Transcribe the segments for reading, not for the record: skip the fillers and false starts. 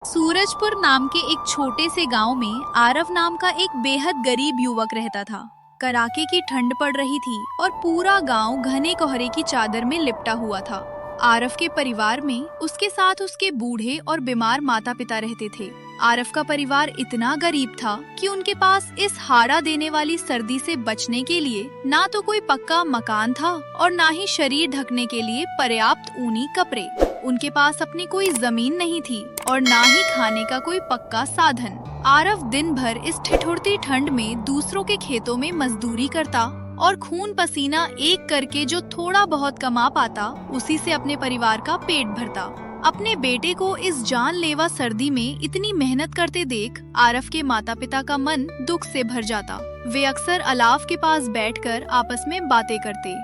सूरजपुर नाम के एक छोटे से गांव में आरव नाम का एक बेहद गरीब युवक रहता था। कड़ाके की ठंड पड़ रही थी और पूरा गांव घने कोहरे की चादर में लिपटा हुआ था। आरव के परिवार में उसके साथ उसके बूढ़े और बीमार माता पिता रहते थे। आरव का परिवार इतना गरीब था कि उनके पास इस हाड़ा देने वाली सर्दी से बचने के लिए ना तो कोई पक्का मकान था और ना ही शरीर ढकने के लिए पर्याप्त ऊनी कपड़े। उनके पास अपनी कोई जमीन नहीं थी और ना ही खाने का कोई पक्का साधन। आरव दिन भर इस ठिठुरती ठंड में दूसरों के खेतों में मजदूरी करता और खून पसीना एक करके जो थोड़ा बहुत कमा पाता उसी से अपने परिवार का पेट भरता। अपने बेटे को इस जानलेवा सर्दी में इतनी मेहनत करते देख आरव के माता पिता का मन दुख से भर जाता। वे अक्सर अलाव के पास बैठकर आपस में बातें करते।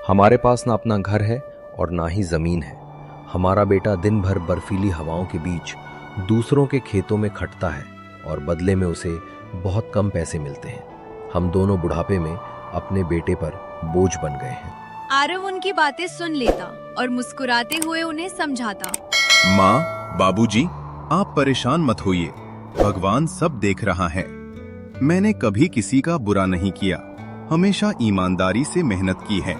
हमारे पास ना अपना घर है और ना ही जमीन है। हमारा बेटा दिन भर बर्फीली हवाओं के बीच दूसरों के खेतों में खटता है और बदले में उसे बहुत कम पैसे मिलते हैं। हम दोनों बुढ़ापे में अपने बेटे पर बोझ बन गए हैं। आरव उनकी बातें सुन लेता और मुस्कुराते हुए उन्हें समझाता। माँ, बाबूजी, आप परेशान मत होइए, भगवान सब देख रहा है। मैंने कभी किसी का बुरा नहीं किया, हमेशा ईमानदारी से मेहनत की है।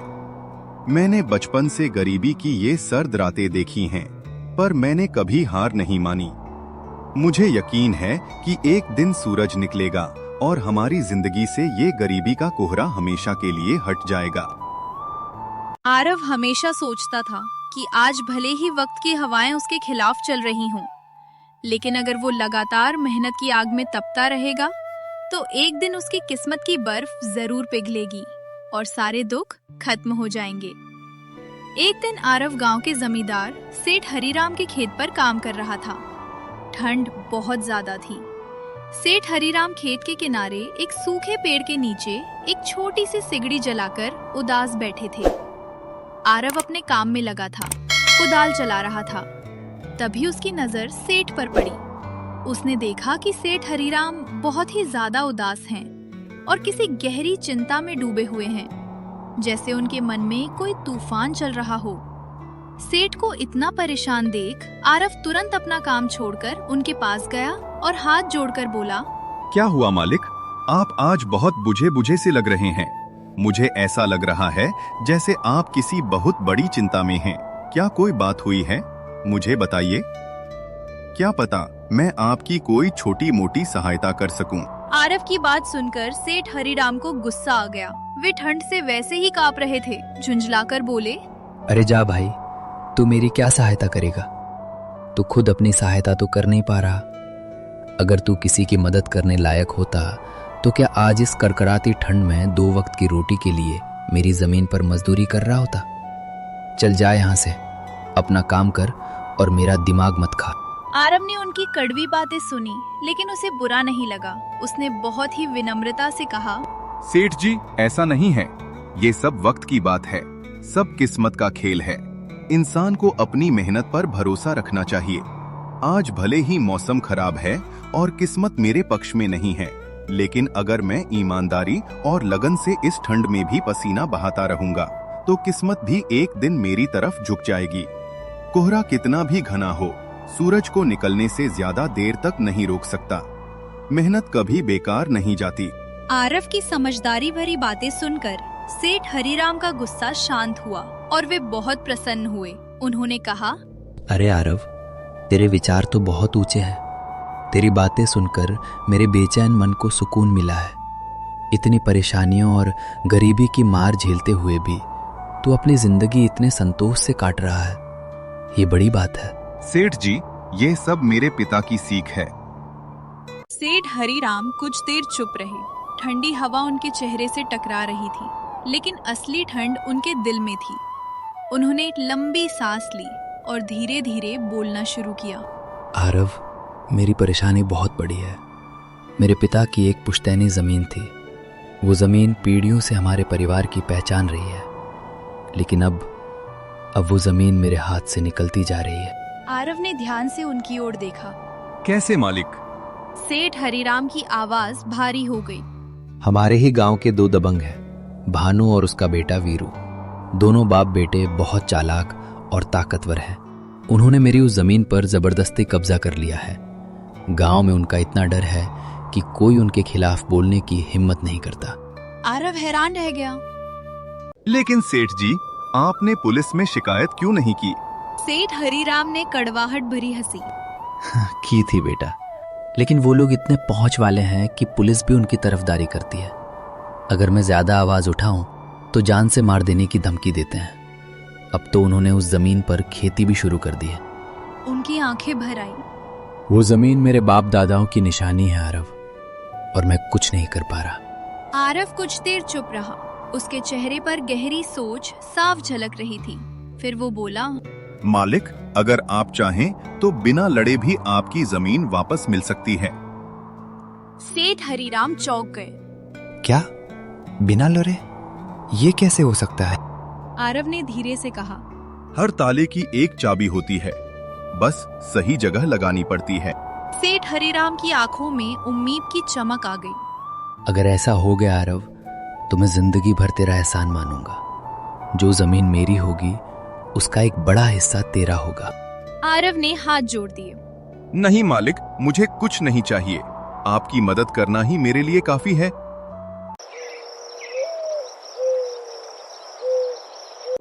मैंने बचपन से गरीबी की ये सर्द रातें देखी हैं, पर मैंने कभी हार नहीं मानी। मुझे यकीन है कि एक दिन सूरज निकलेगा और हमारी जिंदगी से ये गरीबी का कोहरा हमेशा के लिए हट जाएगा। आरव हमेशा सोचता था कि आज भले ही वक्त की हवाएं उसके खिलाफ चल रही हों, लेकिन अगर वो लगातार मेहनत की आग में तपता रहेगा तो एक दिन उसकी किस्मत की बर्फ जरूर पिघलेगी और सारे दुख खत्म हो जाएंगे। एक दिन आरव गांव के जमींदार सेठ हरीराम के खेत पर काम कर रहा था। ठंड बहुत ज्यादा थी। सेठ हरीराम खेत के किनारे एक सूखे पेड़ के नीचे एक छोटी सी सिगड़ी जलाकर उदास बैठे थे। आरव अपने काम में लगा था, कुदाल चला रहा था। तभी उसकी नजर सेठ पर पड़ी। उसने देखा कि सेठ हरीराम बहुत ही ज्यादा उदास हैं और किसी गहरी चिंता में डूबे हुए हैं, जैसे उनके मन में कोई तूफान चल रहा हो। सेठ को इतना परेशान देख आरव तुरंत अपना काम छोड़कर उनके पास गया और हाथ जोड़कर बोला, क्या हुआ मालिक, आप आज बहुत बुझे बुझे से लग रहे हैं। मुझे ऐसा लग रहा है जैसे आप किसी बहुत बड़ी चिंता में हैं। क्या कोई बात हुई है? मुझे बताइए, क्या पता मैं आपकी कोई छोटी मोटी सहायता कर सकूं। आरव की बात सुनकर सेठ हरीराम को गुस्सा आ गया। वे ठंड से वैसे ही कांप रहे थे। झुंझलाकर बोले, अरे जा भाई, तू मेरी क्या सहायता करेगा? तू खुद अपनी सहायता तो कर नहीं पा रहा। अगर तू किसी की मदद करने लायक होता तो क्या आज इस कड़कड़ाती ठंड में 2 वक्त की रोटी के लिए मेरी जमीन पर मजदूरी कर रहा होता? चल जा यहाँ से, अपना काम कर और मेरा दिमाग मत खा। आरव ने उनकी कड़वी बातें सुनी, लेकिन उसे बुरा नहीं लगा। उसने बहुत ही विनम्रता से कहा, सेठ जी, ऐसा नहीं है, ये सब वक्त की बात है, सब किस्मत का खेल है। इंसान को अपनी मेहनत पर भरोसा रखना चाहिए। आज भले ही मौसम खराब है और किस्मत मेरे पक्ष में नहीं है, लेकिन अगर मैं ईमानदारी और लगन से इस ठंड में भी पसीना बहाता रहूंगा तो किस्मत भी एक दिन मेरी तरफ झुक जाएगी। कोहरा कितना भी घना हो, सूरज को निकलने से ज्यादा देर तक नहीं रोक सकता। मेहनत कभी बेकार नहीं जाती। आरव की समझदारी भरी बातें सुनकर सेठ हरीराम का गुस्सा शांत हुआ और वे बहुत प्रसन्न हुए। उन्होंने कहा, अरे आरव, तेरे विचार तो बहुत ऊंचे हैं। तेरी बातें सुनकर मेरे बेचैन मन को सुकून मिला है। इतनी परेशानियों और गरीबी की मार झेलते हुए भी तू अपनी जिंदगी इतने संतोष से काट रहा है, ये बड़ी बात है। सेठ जी, ये सब मेरे पिता की सीख है। सेठ हरीराम कुछ देर चुप रहे। ठंडी हवा उनके चेहरे से टकरा रही थी, लेकिन असली ठंड उनके दिल में थी। उन्होंने एक लंबी सांस ली और धीरे धीरे बोलना शुरू किया। आरव, मेरी परेशानी बहुत बड़ी है। मेरे पिता की एक पुश्तैनी जमीन थी। वो जमीन पीढ़ियों से हमारे परिवार की पहचान रही है, लेकिन अब वो जमीन मेरे हाथ से निकलती जा रही है। आरव ने ध्यान से उनकी ओर देखा। कैसे मालिक? सेठ हरीराम की आवाज भारी हो गई। हमारे ही गांव के 2 दबंग हैं, भानु और उसका बेटा वीरू। दोनों बाप बेटे बहुत चालाक और ताकतवर हैं। उन्होंने मेरी उस जमीन पर जबरदस्ती कब्जा कर लिया है। गांव में उनका इतना डर है कि कोई उनके खिलाफ बोलने की हिम्मत नहीं करता। आरव हैरान रह गया। लेकिन सेठ जी, आपने पुलिस में शिकायत क्यों नहीं की? सेठ हरीराम ने कड़वाहट भरी हंसी। की थी बेटा, लेकिन वो लोग इतने पहुंच वाले हैं कि पुलिस भी उनकी तरफदारी करती है। अगर मैं ज्यादा आवाज उठाऊं तो जान से मार देने की धमकी देते हैं। अब तो उन्होंने उस जमीन पर खेती भी शुरू कर दी है। उनकी आंखें भर आई। वो जमीन मेरे बाप दादाओं की निशानी है आरव, और मैं कुछ नहीं कर पा रहा। आरव कुछ देर चुप रहा। उसके चेहरे पर गहरी सोच साफ झलक रही थी। फिर वो बोला, मालिक, अगर आप चाहें तो बिना लड़े भी आपकी जमीन वापस मिल सकती है। सेठ हरीराम चौंक गए। क्या? बिना लड़े? ये कैसे हो सकता है? आरव ने धीरे से कहा, हर ताले की एक चाबी होती है, बस सही जगह लगानी पड़ती है। सेठ हरीराम की आंखों में उम्मीद की चमक आ गई। अगर ऐसा हो गया आरव, तो मैं जिंदगी भर तेरा एहसान मानूंगा। जो जमीन मेरी होगी उसका एक बड़ा हिस्सा तेरा होगा। आरव ने हाथ जोड़ दिए। नहीं मालिक, मुझे कुछ नहीं चाहिए। आपकी मदद करना ही मेरे लिए काफी है।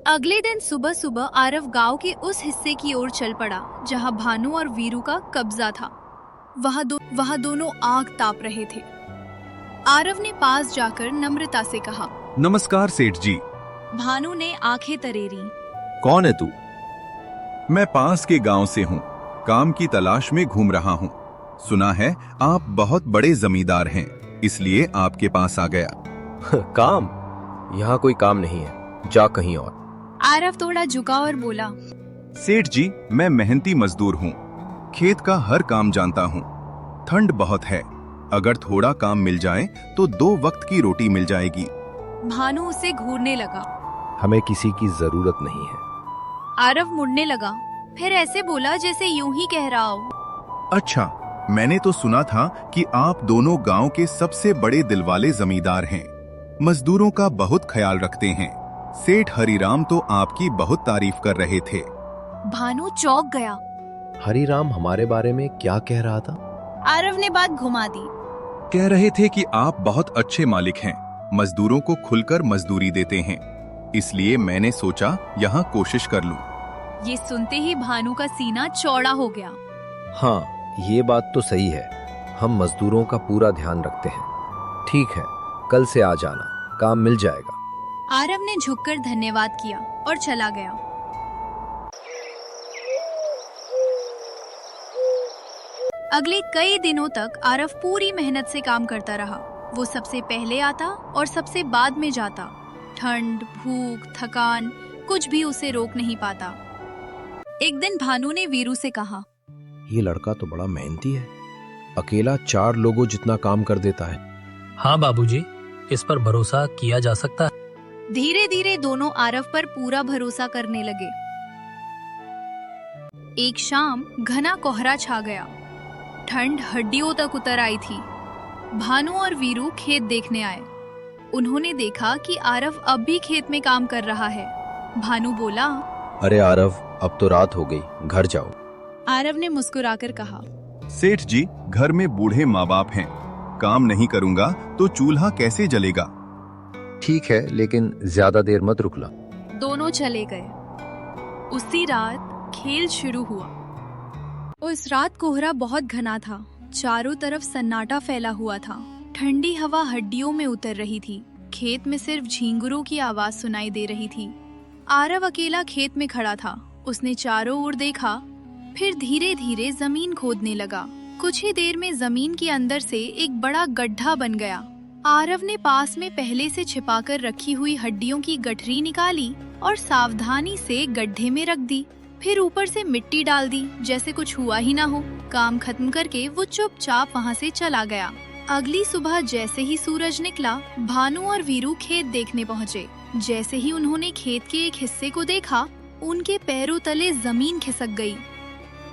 अगले दिन सुबह सुबह आरव गांव के उस हिस्से की ओर चल पड़ा जहां भानु और वीरू का कब्जा था। वहां दोनों आग ताप रहे थे। आरव ने पास जाकर नम्रता से कहा, नमस्कार सेठ जी। भानु ने आंखें तरेरी। कौन है तू? मैं पास के गांव से हूँ, काम की तलाश में घूम रहा हूँ। सुना है आप बहुत बड़े जमींदार हैं, इसलिए आपके पास आ गया। काम? यहाँ कोई काम नहीं है, जा कहीं और। आरव थोड़ा झुका और बोला, सेठ जी, मैं मेहनती मजदूर हूँ, खेत का हर काम जानता हूँ। ठंड बहुत है, अगर थोड़ा काम मिल जाए तो 2 वक्त की रोटी मिल जाएगी। भानु उसे घूरने लगा। हमें किसी की जरूरत नहीं है। आरव मुड़ने लगा, फिर ऐसे बोला जैसे यूं ही कह रहा हो। अच्छा, मैंने तो सुना था कि आप दोनों गांव के सबसे बड़े दिलवाले जमींदार हैं, मजदूरों का बहुत ख्याल रखते हैं। सेठ हरीराम तो आपकी बहुत तारीफ कर रहे थे। भानु चौंक गया। हरीराम हमारे बारे में क्या कह रहा था? आरव ने बात घुमा दी। कह रहे थे कि आप बहुत अच्छे मालिक हैं, मजदूरों को खुलकर मजदूरी देते हैं, इसलिए मैंने सोचा यहाँ कोशिश कर लूं। ये सुनते ही भानु का सीना चौड़ा हो गया। हाँ, ये बात तो सही है। हम मजदूरों का पूरा ध्यान रखते हैं। ठीक है, कल से आ जाना, काम मिल जाएगा। आरव ने झुककर धन्यवाद किया और चला गया। अगले कई दिनों तक आरव पूरी मेहनत से काम करता रहा। वो सबसे पहले आता और सबसे बाद में जाता। ठंड, भूख, थकान कुछ भी उसे रोक नहीं पाता। एक दिन भानु ने वीरू से कहा, ये लड़का तो बड़ा मेहनती है, अकेला 4 लोगों जितना काम कर देता है। हाँ बाबूजी, इस पर भरोसा किया जा सकता है। धीरे धीरे दोनों आरव पर पूरा भरोसा करने लगे। एक शाम घना कोहरा छा गया। ठंड हड्डियों तक उतर आई थी। भानु और वीरू खेत देखने आए। उन्होंने देखा कि आरव अब भी खेत में काम कर रहा है। भानु बोला, अरे आरव, अब तो रात हो गई, घर जाओ। आरव ने मुस्कुराकर कहा, सेठ जी, घर में बूढ़े माँ बाप हैं, काम नहीं करूंगा तो चूल्हा कैसे जलेगा। ठीक है, लेकिन ज्यादा देर मत रुकना। दोनों चले गए। उसी रात खेल शुरू हुआ। उस रात कोहरा बहुत घना था। चारों तरफ सन्नाटा फैला हुआ था। ठंडी हवा हड्डियों में उतर रही थी। खेत में सिर्फ झींगुरों की आवाज सुनाई दे रही थी। आरव अकेला खेत में खड़ा था। उसने चारों ओर देखा, फिर धीरे धीरे जमीन खोदने लगा। कुछ ही देर में जमीन के अंदर से एक बड़ा गड्ढा बन गया। आरव ने पास में पहले से छिपाकर रखी हुई हड्डियों की गठरी निकाली और सावधानी से गड्ढे में रख दी। फिर ऊपर से मिट्टी डाल दी जैसे कुछ हुआ ही ना हो। काम खत्म करके वो चुपचाप वहाँ से चला गया। अगली सुबह जैसे ही सूरज निकला, भानु और वीरू खेत देखने पहुँचे। जैसे ही उन्होंने खेत के एक हिस्से को देखा, उनके पैरों तले जमीन खिसक गई।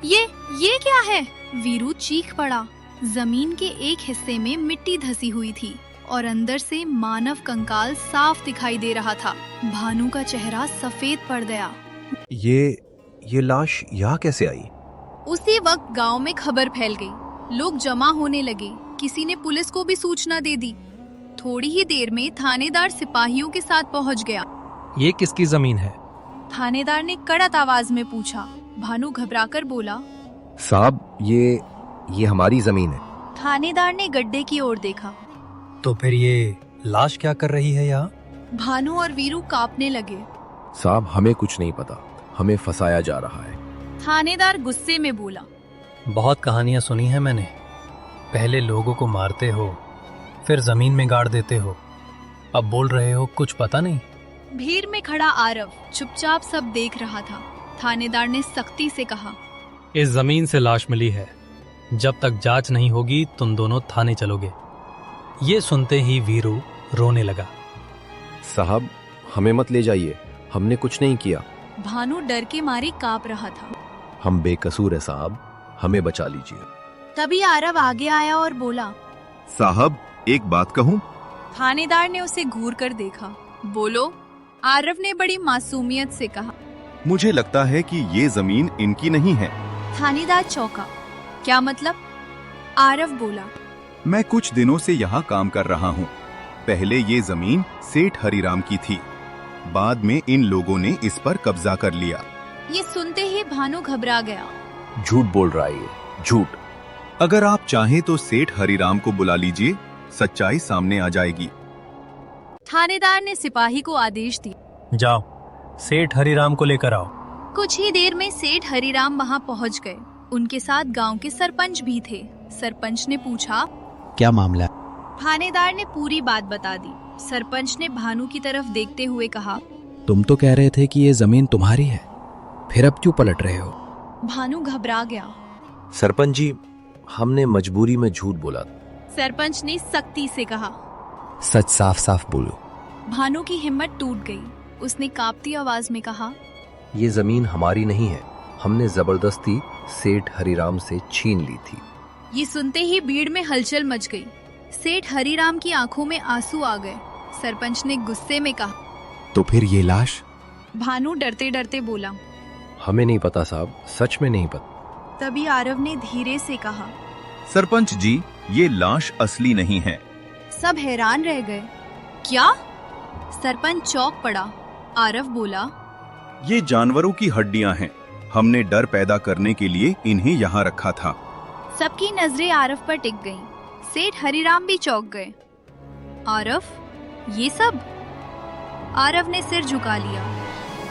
ये क्या है? वीरू चीख पड़ा। जमीन के एक हिस्से में मिट्टी धसी हुई थी और अंदर से मानव कंकाल साफ दिखाई दे रहा था। भानु का चेहरा सफेद पड़ गया। ये लाश यहाँ कैसे आई? उसी वक्त गांव में खबर फैल गई। लोग जमा होने लगे। किसी ने पुलिस को भी सूचना दे दी। थोड़ी ही देर में थानेदार सिपाहियों के साथ पहुंच गया। ये किसकी जमीन है? थानेदार ने कड़क आवाज में पूछा। भानु घबराकर बोला, साहब ये हमारी जमीन है। थानेदार ने गड्ढे की ओर देखा। तो फिर ये लाश क्या कर रही है यहाँ? भानु और वीरू कांपने लगे। साहब हमें कुछ नहीं पता, हमें फंसाया जा रहा है। थानेदार गुस्से में बोला, बहुत कहानियां सुनी है मैंने। पहले लोगों को मारते हो, फिर जमीन में गाड़ देते हो, अब बोल रहे हो कुछ पता नहीं। भीड़ में खड़ा आरव चुपचाप सब देख रहा था। थानेदार ने सख्ती से कहा, इस जमीन से लाश मिली है। जब तक जांच नहीं होगी तुम दोनों थाने चलोगे। ये सुनते ही वीरू रोने लगा। साहब हमें मत ले जाइए, हमने कुछ नहीं किया। भानु डर के मारे कांप रहा था। हम बेकसूर है साहब, हमें बचा लीजिए। तभी आरव आगे आया और बोला, साहब एक बात कहूं? थानेदार ने उसे घूर कर देखा। बोलो। आरव ने बड़ी मासूमियत से कहा। मुझे लगता है कि ये जमीन इनकी नहीं है। थानेदार चौंका। क्या मतलब? आरव बोला, मैं कुछ दिनों से यहाँ काम कर रहा हूँ। पहले ये जमीन सेठ हरिराम की थी, बाद में इन लोगों ने इस पर कब्जा कर लिया। ये सुनते ही भानु घबरा गया। झूठ बोल रहा है ये, झूठ। अगर आप चाहें तो सेठ हरिराम को बुला लीजिए, सच्चाई सामने आ जाएगी। थानेदार ने सिपाही को आदेश दिया। जाओ सेठ हरिराम को लेकर आओ। कुछ ही देर में सेठ हरिराम वहां पहुंच गए। उनके साथ गांव के सरपंच भी थे। सरपंच ने पूछा, क्या मामला? थानेदार ने पूरी बात बता दी। सरपंच ने भानु की तरफ देखते हुए कहा, तुम तो कह रहे थे कि ये जमीन तुम्हारी है, फिर अब क्यों पलट रहे हो? भानु घबरा गया। सरपंच जी, हमने मजबूरी में झूठ बोला। सरपंच ने सख्ती से कहा। सच साफ साफ बोलो। भानु की हिम्मत टूट गई। उसने कांपती आवाज में कहा, ये जमीन हमारी नहीं है, हमने जबरदस्ती सेठ हरिराम से छीन ली थी। ये सुनते ही भीड़ में हलचल मच गई। सेठ हरिराम की आंखों में आंसू आ गए। सरपंच ने गुस्से में कहा, तो फिर ये लाश? भानु डरते डरते बोला, हमें नहीं पता साहब, सच में नहीं पता। तभी आरव ने धीरे से कहा। सरपंच जी, ये लाश असली नहीं है। सब हैरान रह गए। क्या? सरपंच चौंक पड़ा। आरव बोला, ये जानवरों की हड्डियां हैं। हमने डर पैदा करने के लिए इन्हें यहाँ रखा था। सबकी नजरें आरव पर टिक गईं। सेठ हरिराम भी चौंक गए। आरव, ये सब? आरव ने सिर झुका लिया।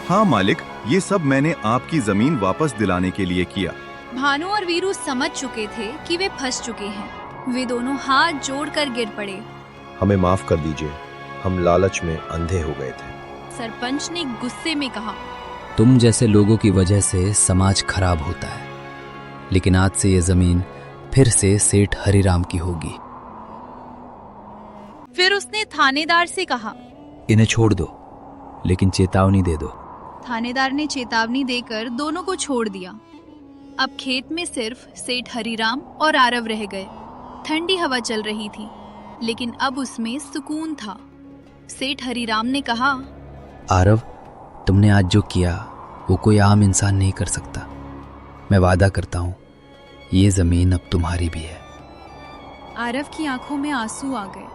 हाँ मालिक, ये सब मैंने आपकी जमीन वापस दिलाने के लिए किया। भानु और वीरू समझ चुके थे कि वे फंस चुके हैं। वे दोनों हाथ जोड़कर गिर पड़े। हमें माफ कर दीजिए, हम लालच में अंधे हो गए थे। सरपंच ने गुस्से में कहा, तुम जैसे लोगों की वजह से समाज खराब होता है, लेकिन आज से ये जमीन फिर से सेठ हरिराम की होगी। फिर उसने थानेदार से कहा, इन्हें छोड़ दो, लेकिन चेतावनी दे दो। थानेदार ने चेतावनी देकर दोनों को छोड़ दिया। अब खेत में सिर्फ सेठ हरिराम और आरव रह गए। ठंडी हवा चल रही थी, लेकिन अब उसमें सुकून था। सेठ हरिराम ने कहा, आरव, तुमने आज जो किया वो कोई आम इंसान नहीं कर सकता। मैं वादा करता हूँ ये जमीन अब तुम्हारी भी है। आरव की आंखों में आंसू आ गए।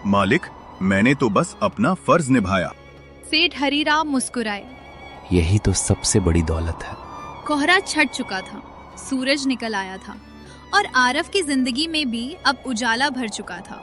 मालिक, मैंने तो बस अपना फर्ज निभाया। सेठ हरिराम मुस्कुराए। यही तो सबसे बड़ी दौलत है। कोहरा छट चुका था, सूरज निकल आया था और आरव की जिंदगी में भी अब उजाला भर चुका था।